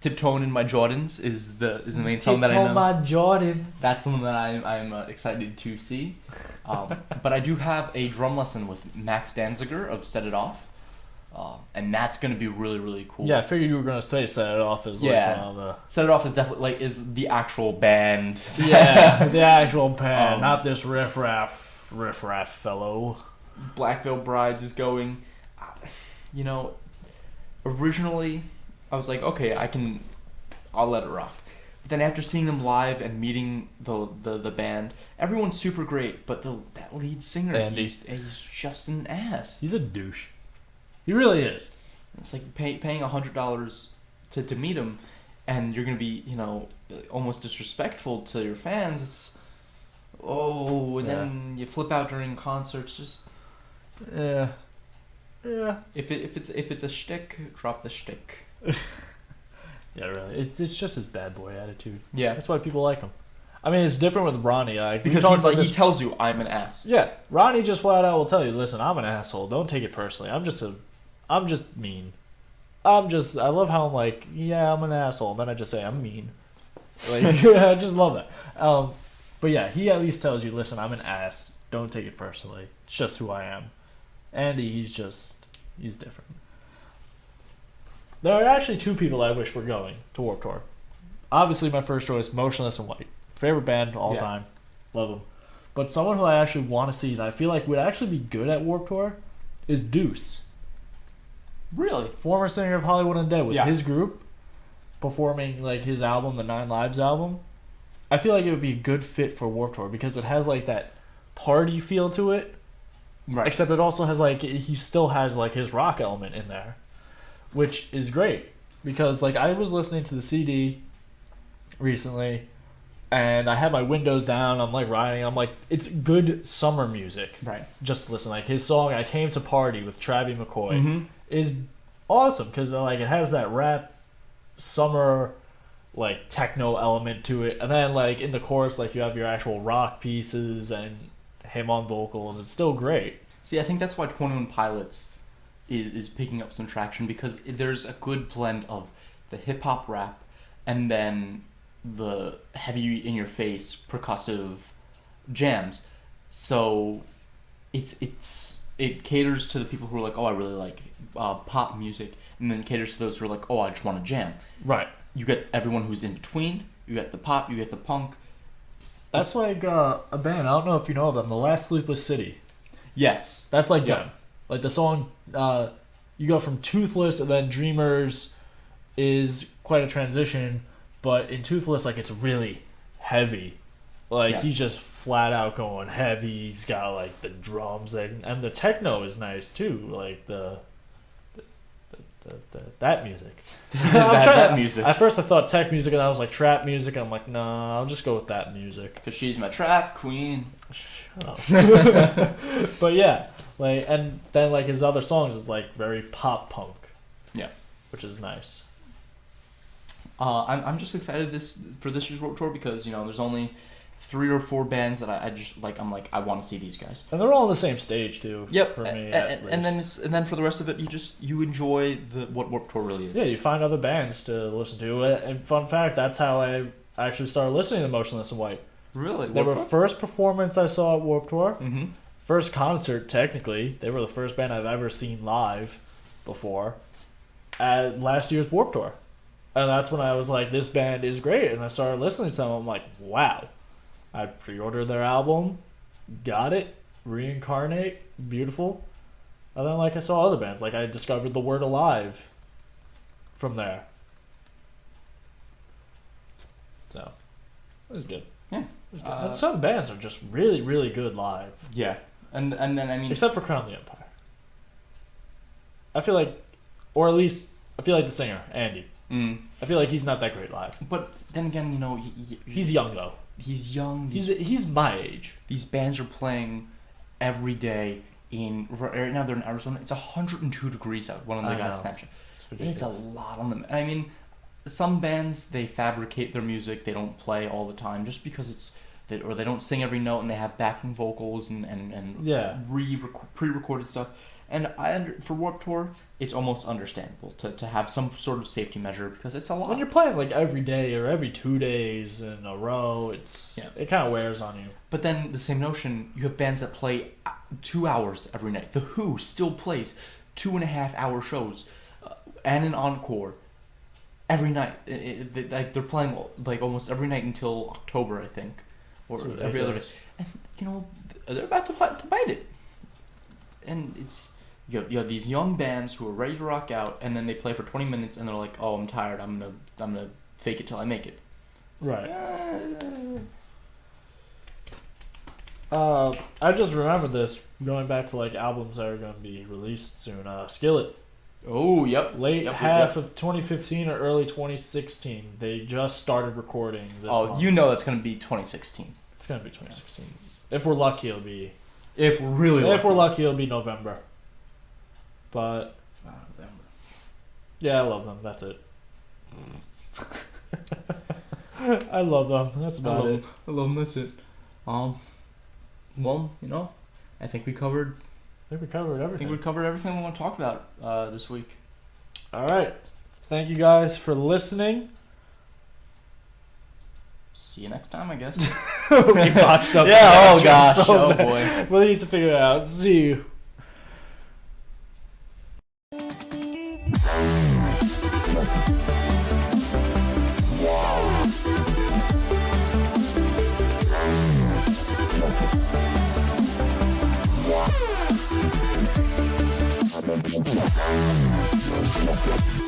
Tiptoeing in My Jordans is the main song that I know. My Jordans. That's something that I'm excited to see. But I do have a drum lesson with Max Danziger of Set It Off. And that's going to be really, really cool. Yeah, I figured you were going to say Set It Off as like one of the... Set It Off is definitely is the actual band. Yeah, the actual band, not this riff raff fellow. Black Veil Brides is going. You know, originally I was like, okay, I'll let it rock. But then after seeing them live and meeting the band, everyone's super great, but that lead singer, Andy. he's just an ass. He's a douche. He really is. It's like paying $100 to meet him, and you're gonna be, almost disrespectful to your fans. Then you flip out during concerts. Just Yeah. if it's a shtick, drop the shtick. Yeah, really. It's just his bad boy attitude. Yeah, That's why people like him. I mean, it's different with Ronnie. Like, because he tells you I'm an ass. Yeah, Ronnie just flat out will tell you, listen, I'm an asshole. Don't take it personally. I'm just mean. I love how I'm like, yeah, I'm an asshole. And then I just say I'm mean. Like, I just love that. But yeah, he at least tells you, listen, I'm an ass. Don't take it personally. It's just who I am. Andy, he's different. There are actually two people I wish were going to Warped Tour. Obviously, my first choice, Motionless in White. Favorite band all time. Love them. But someone who I actually want to see that I feel like would actually be good at Warped Tour is Deuce. Really? Former singer of Hollywood Undead with his group performing like his album, the Nine Lives album. I feel like it would be a good fit for Warped Tour because it has like that party feel to it. Right. Except it also has like he still has like his rock element in there, which is great because like I was listening to the CD recently and I had my windows down, I'm like riding, I'm like, it's good summer music. Right. Just listen, like his song I Came to Party with Travie McCoy is awesome because like it has that rap summer like techno element to it, and then like in the chorus like you have your actual rock pieces and him on vocals. It's still great. See, I think that's why 21 Pilots is picking up some traction because there's a good blend of the hip hop rap and then the heavy in your face percussive jams. So it caters to the people who are like, oh, I really like pop music, and then caters to those who are like, oh, I just want to jam. Right. You get everyone who's in between. You get the pop. You get the punk. That's like a band. I don't know if you know them. The Last Sleepless City. Yes. That's like them. Like the song, you go from Toothless and then Dreamers is quite a transition, but in Toothless, like it's really heavy. Like he's just flat out going heavy. He's got like the drums and the techno is nice too. Like that music. that music. At first I thought tech music and I was like trap music. And I'm like, nah, I'll just go with that music. Because she's my trap queen. Shut up. But yeah, like, and then like his other songs is like very pop punk. Yeah. Which is nice. I'm just excited for this year's Warped Tour because there's only 3 or 4 bands that I just like. I'm like, I want to see these guys, and they're all on the same stage too. Yep. For me, and then for the rest of it, you enjoy what Warped Tour really is. Yeah, you find other bands to listen to, and fun fact, that's how I actually started listening to Motionless in White. Really, they were first performance I saw at Warped Tour. Mm-hmm. First concert, technically, they were the first band I've ever seen live before at last year's Warped Tour. And that's when I was like, this band is great. And I started listening to them. I'm like, wow. I pre-ordered their album, got it, Reincarnate, beautiful. And then like I saw other bands. Like I discovered The Word Alive from there. So, it was good. Yeah. It was good. And some bands are just really, really good live. Yeah. And then, I mean... Except for Crown the Empire. I feel like... Or at least, I feel like the singer, Andy. I feel like he's not that great live. But then again, he's young though. He's young. He's my age. These bands are playing every day right now they're in Arizona. It's 102 degrees out. One of the guys Snapchat. It's a lot on them. I mean, some bands they fabricate their music. They don't play all the time just because they don't sing every note and they have backing vocals and pre-recorded stuff. And for Warped Tour, it's almost understandable to have some sort of safety measure because it's a lot. When you're playing like every day or every 2 days in a row, it kind of wears on you. But then the same notion, you have bands that play 2 hours every night. The Who still plays 2.5 hour shows and an encore every night. They're playing like almost every night until October, I think, or every other day. And they're about to bite it. and it's you have these young bands who are ready to rock out, and then they play for 20 minutes, and they're like, oh, I'm tired. I'm gonna fake it till I make it. Right. I just remembered this going back to like albums that are going to be released soon. Skillet. Oh, yep. Late half of 2015 or early 2016. They just started recording this month. You know that's going to be 2016. It's going to be 2016. If we're lucky, it'll be... If we're lucky, it'll be November. But... November. Yeah, I love them. That's it. I love them. That's about it. I love them. That's it. Well, I think we covered... everything. I think we covered everything we want to talk about this week. All right. Thank you guys for listening. See you next time, I guess. We botched up. Yeah, oh gosh. Oh boy. We'll need to figure it out. See you. Yeah.